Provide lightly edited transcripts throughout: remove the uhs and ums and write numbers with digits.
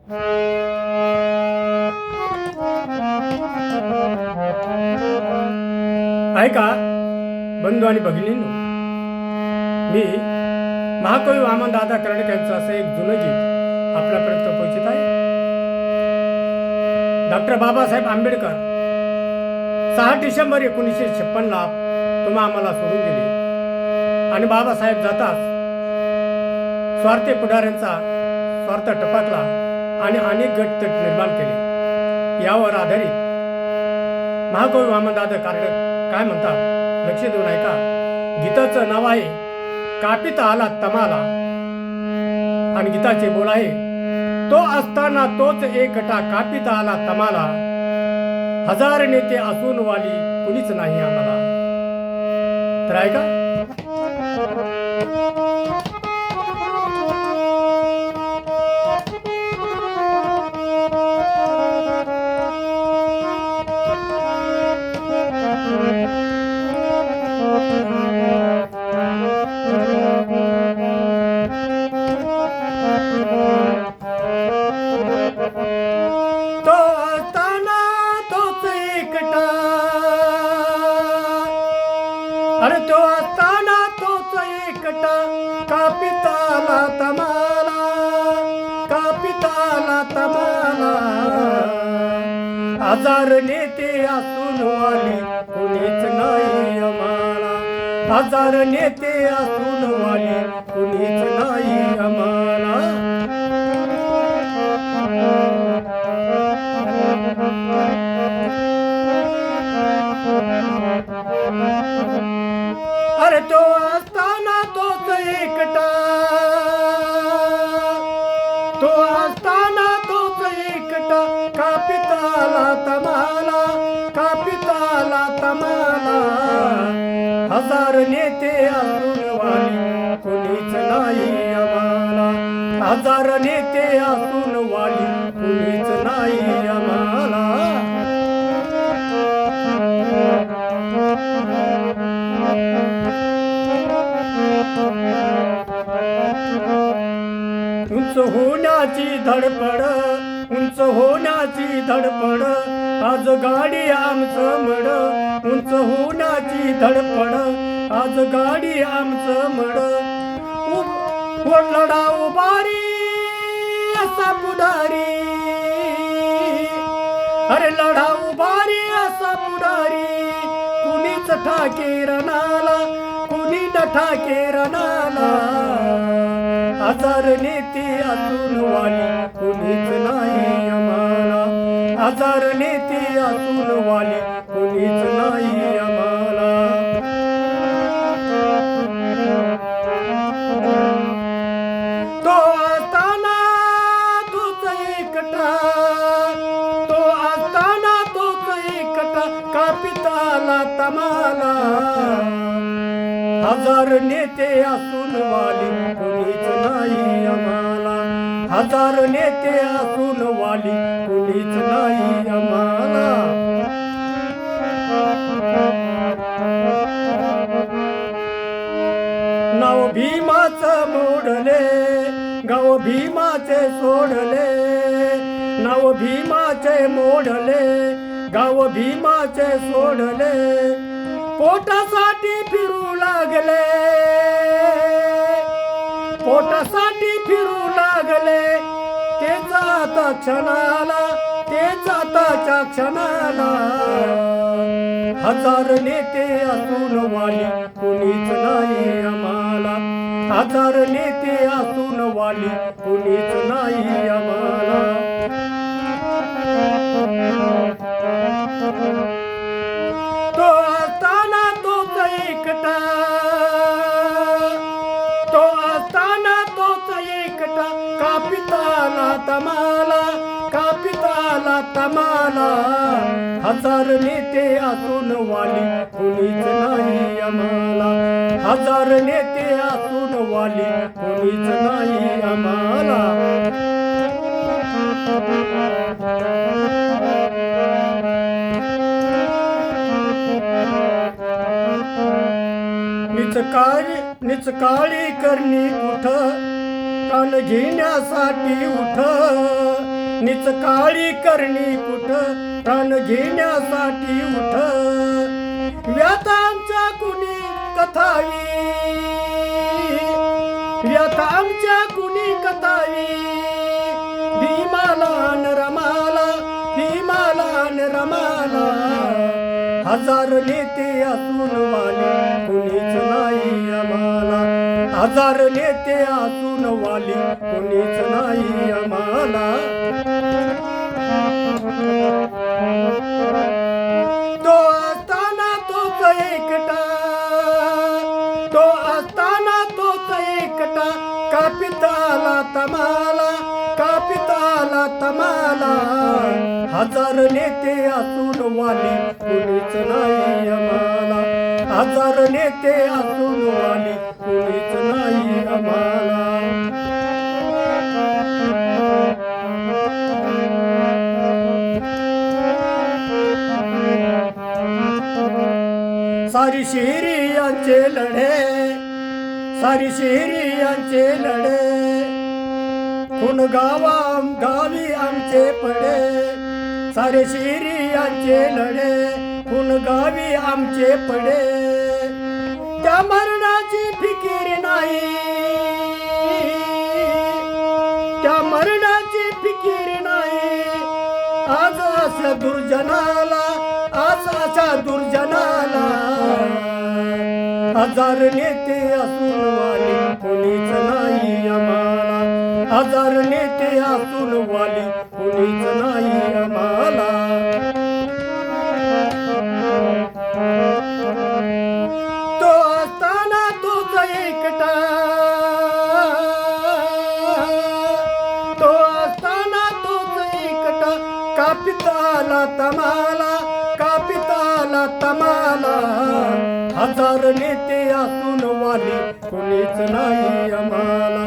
ऐका बंधू आणि भगिनींनो, मी महाकवी वामनदादा कर्डिले यांचं असं एक जुनं गीत आपल्यापर्यंत पोहोचत आहे. डॉक्टर बाबासाहेब आंबेडकर 6 डिसेंबर 1956 तुम्हा आम्हाला सोडून गेले आणि बाबासाहेब जाताच स्वार्थी पुढाऱ्यांचा स्वार्थ टपाकला आणि अनेक गट तट निर्माण केले. यावर आधारित महाकवी वामनदादा कर्डिले काय म्हणतात, लक्ष देऊन ऐका. गीताचं नाव आहे कापिता आला तमाला आणि गीताचे बोल आहे, तो असताना तोच एकटा कापिता आला तमाला, हजार नेते असून वाली कुणीच नाही आम्हाला. तर ऐका. अरे तो असताना तोच एकटा कापिताला तमाला, कापिताला तमाला, हजार नेते असून वाली कुणीच नाही आम्हाला, हजार नेते असून वाली कुणीच नाही आम्हाला. अरे तो असताना तोच एकटा, तो असताना तोच एकटा कापिताला तमाला, कापिताला तमाला, हजार नेते असून वाली कुणीच नाही आम्हाला, हजार नेते असून वाली कुणीच नाही आम्हाला. उंच होण्याची धडपड, उंच होण्याची धडपड, आज गाडी आमचं मड, उंच होण्याची धडपड, आज गाडी आमचं मड, लढा उभारी असा पुढारी, अरे लढा उभारी असा पुढारी, कुणीच ठाके रणाला, कुणी न ठाके रणाला, हजार नेते असून वाली कुणीच नाही आम्हाला, हजार नेते असून वाली कुणीच नाही आम्हाला. तो असताना तोच एकटा, तो असताना तोच एकटा कापिताला तमाला, हजार नेते असून वाली कुणीच नाही आम्हाला, हजार नेते असून वाली कुणीच नाही आम्हाला. नाव भीमाचं मोडले, गाव भीमाचे सोडले, नाव भीमाचे मोडले, गाव भीमाचे सोडले, पोटासाठी फिरू लागले, पोटासाठी फिरू लागले, ते जाता क्षणाला, ते जाताच्या क्षणाला, हजार नेते असून वाली कुणीच नाही आम्हाला, हजार नेते असून वाली कुणीच नाही आम्हाला. तो असताना तोच एकटा, तो असताना तोच एकटा कापिताला तमाला, कापिताला तमाला, हजार नेते असून वाली कुणीच नाही आम्हाला, हजार नेते असून वाली कुणीच नाही आम्हाला. निचकाळी करणी कुठ, कान घेण्यासाठी उठ, निच काळी करणी कुठ प्राण घेण्यासाठी उठ व्यथा आमच्या कुणी कथावी व्यथा आमच्या कुणी कथावी भीमाला न रमाला भीमाला न रमाला हजार नेते असून वाले कुणीच नाही आम्हाला हजार नेते असून वाले कुणीच नाही आम्हाला तो असताना तोच एकटा तो असताना तोच एकटा कापिताला तमाला कापिताला तमाला हजार नेते असून वाले कुणीच नाही आम्हाला हजार नेते असून वाले कुणीच नाही आम्हाला सारी शहरियांचे लढे सारी शहरियांचे लढे खून गावी आमचे पडे सारे शहरियांचे लढे खून गावी आमचे पडे त्या मरणाची फिकीर नाही त्या मरणाची फिकीर नाही आज अशा दुर्जनाला आज अशा दुर्जनाला हजार नेते असून वाले कोणीच नाही आम्हाला हजार नेते असून वाले कोणीच नाही आम्हाला तो असताना तोच एकटा तो असताना तोच एकटा कापिताला तमाला कापिताला तमाला हजार नेते असून वाले कोणीच नाही आम्हाला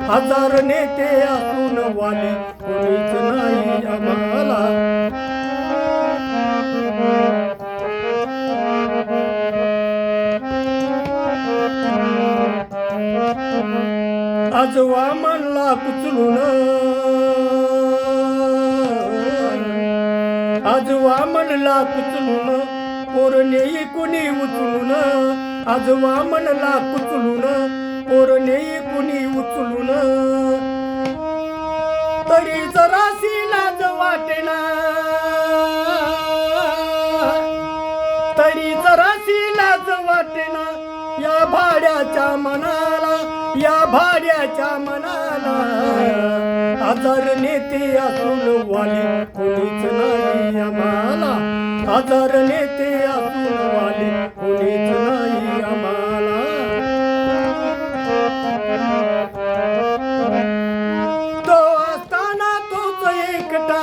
हजार नेते असून वाले कोणीच नाही आम्हाला आज वामनला कुचलून आज वामनला कुचलून पोरणे कुणी उचलून आज वामनला कुचलून पोरणे कुणी उचलून तरी जराशी लाज वाटेना तरी जराशी लाज वाटेना या भाड्याच्या मनाला या भाड्याच्या मनाला हजार नेते असून वाले कोणीच नाही आम्हाला हजार नेते असून वाले कोणीच नाही आम्हाला तो असताना तोच एकटा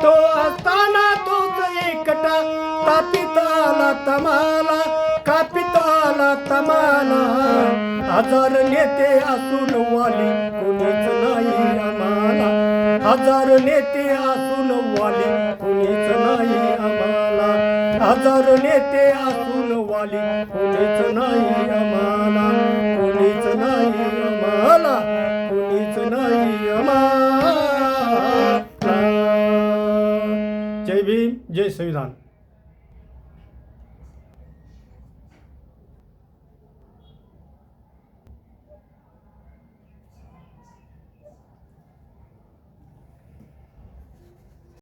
तो असताना तोच एकटा कापिताला तमाला कापिताला तमाला हजार नेते असून वाले कोणीच नाही आम्हाला हजार नेते असून वाले कोणीच नाही आम्हाला हजार नेते असून वाले कोणीच नाही आम्हाला कोणीच नाही आम्हाला कोणीच नाही आम्हाला जय भीम जय संविधान.